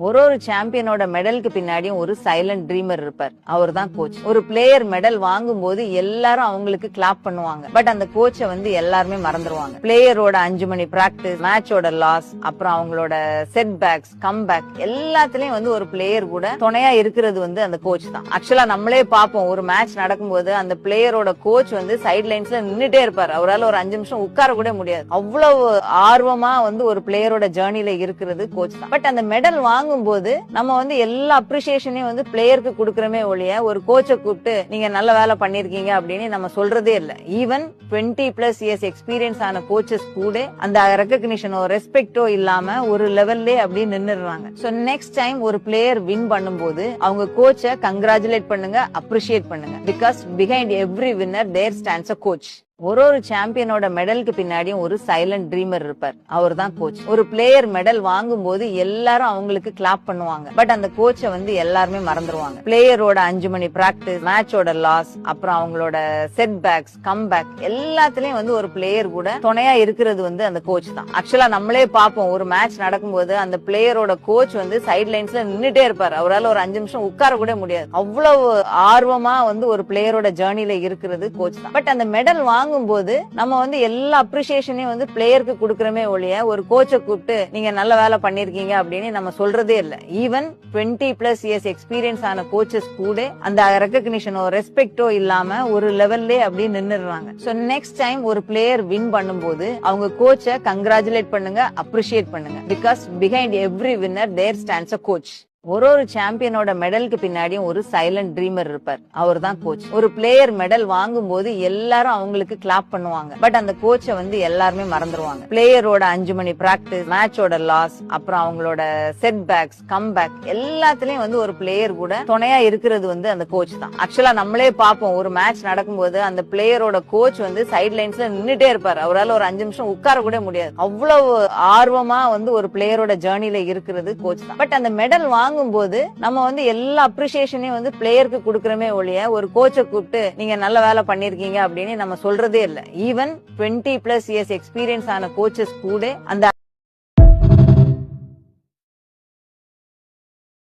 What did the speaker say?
ஒரு சாம்பியனோட மெடலுக்கு பின்னாடியும் ஒரு சைலண்ட் ட்ரீமர் இருப்பார். அவர் தான் கோச். ஒரு பிளேயர் மெடல் வாங்கும் போது எல்லாரும் அவங்களுக்கு கிளாப் பண்ணுவாங்க. பட் அந்த கோச்சை எல்லாருமே மறந்துடுவாங்க. பிளேயரோட 5 மணி பிராக்டிஸ், மேட்சோட லாஸ், அப்புறம் அவங்களோட செட் பேக்ஸ், கம் பேக் எல்லாத்துலயும் ஒரு பிளேயர் கூட துணையா இருக்கிறது அந்த கோச் தான். ஆக்சுவலா நம்மளே பார்ப்போம், ஒரு மேட்ச் நடக்கும்போது அந்த பிளேயரோட கோச் சைட் லைன்ஸ்ல நின்னுட்டே இருப்பார். அவரால் ஒரு 5 நிமிஷம் உட்கார கூட முடியாது. அவ்வளவு ஆர்வமா ஒரு பிளேயரோட ஜேர்னில இருக்கிறது கோச் தான். பட் அந்த மெடல் வாங்கும் போது நம்ம எல்லா அப்ரிசியேஷனையும் பிளேயருக்கு கொடுக்கறமே ஒழிய ஒரு கோச்சை கூப்பிட்டு நீங்க நல்ல வேலை பண்ணிருக்கீங்க அப்படின்னு நம்ம சொல்றதே இல்ல. ஈவன் 20+ இயர்ஸ் எக்ஸ்பீரியன்ஸ் ஆன கோச்சஸ் கூட அந்த ரெகக்னிஷனோ ரெஸ்பெக்டோ இல்லாம ஒரு லெவல்லே அப்படியே நின்னுறாங்க. சோ நெக்ஸ்ட் டைம் ஒரு பிளேயர் வின் பண்ணும்போது அவங்க கோச்சை கங்க்ராச்சுலேட் பண்ணுங்க, அப்ரிஷியேட் பண்ணுங்க. Because behind every winner there stands a coach. ஒரு சாம்பியனோட மெடலுக்கு பின்னாடியும் ஒரு சைலண்ட் ட்ரீமர் இருப்பார். அவர் தான் கோச். ஒரு பிளேயர் மெடல் வாங்கும் போது எல்லாரும் அவங்களுக்கு கிளாப் பண்ணுவாங்க. பட் அந்த கோச்சை எல்லாருமே மறந்துடுவாங்க. பிளேயரோட 5 மணி பிராக்டிஸ், மேட்சோட லாஸ், அப்புறம் அவங்களோட செட் பேக்ஸ், கம் பேக் எல்லாத்துலயும் ஒரு பிளேயர் கூட துணையா இருக்கிறது அந்த கோச் தான். ஆக்சுவலா நம்மளே பார்ப்போம், ஒரு மேட்ச் நடக்கும்போது அந்த பிளேயரோட கோச் சைட் லைன்ஸ்ல நின்னுட்டே இருப்பார். அவரால் ஒரு 5 நிமிஷம் உட்கார கூட முடியாது. அவ்வளவு ஆர்வமா ஒரு பிளேயரோட ஜேர்னில இருக்கிறது கோச் தான். பட் அந்த மெடல் போது நம்ம எல்லா அப்ரிசியேஷனையும் பிளேயருக்கு கொடுக்கறமே ஒழிய ஒரு கோச்சை கூப்பிட்டு நீங்க நல்ல வேலை பண்ணிருக்கீங்க அப்படின்னு நம்ம சொல்றதே இல்ல. ஈவன் 20+ இயர்ஸ் எக்ஸ்பீரியன்ஸ் ஆன கோச்சஸ் கூட அந்த ரெகக்னிஷனோ ரெஸ்பெக்டோ இல்லாம ஒரு லெவல்லே அப்படியே நின்னுறாங்க. சோ நெக்ஸ்ட் டைம் ஒரு பிளேயர் வின் பண்ணும்போது அவங்க கோச்சை கங்க்ராச்சுலேட் பண்ணுங்க, அப்ரிஷியேட் பண்ணுங்க. Because behind every winner there stands a coach. ஒரு சாம்பியனோட மெடலுக்கு பின்னாடியும் ஒரு சைலண்ட் ட்ரீமர் இருப்பார். அவர் தான் கோச். ஒரு பிளேயர் மெடல் வாங்கும் போது எல்லாரும் அவங்களுக்கு கிளாப் பண்ணுவாங்க. பட் அந்த கோச்சை எல்லாருமே மறந்துடுவாங்க. பிளேயரோட 5 மணி பிராக்டிஸ், மேட்சோட லாஸ், அப்புறம் அவங்களோட செட் பேக்ஸ், கம் பேக் எல்லாத்துலயும் ஒரு பிளேயர் கூட துணையா இருக்கிறது அந்த கோச் தான். ஆக்சுவலா நம்மளே பார்ப்போம், ஒரு மேட்ச் நடக்கும்போது அந்த பிளேயரோட கோச் சைட் லைன்ஸ்ல நின்னுட்டே இருப்பார். அவரால் ஒரு 5 நிமிஷம் உட்கார கூட முடியாது. அவ்வளவு ஆர்வமா ஒரு பிளேயரோட ஜேர்னில இருக்கிறது கோச் தான். பட் அந்த மெடல் போது நம்ம எல்லா அப்ரிசியேஷனையும் பிளேயருக்கு கொடுக்கறமே ஒழிய ஒரு கோச்சை கூப்பிட்டு நீங்க நல்ல வேலை பண்ணிருக்கீங்க அப்படின்னு நம்ம சொல்றதே இல்ல. ஈவன் 20+ இயர்ஸ் எக்ஸ்பீரியன்ஸ் ஆன கோச்சஸ் கூட அந்த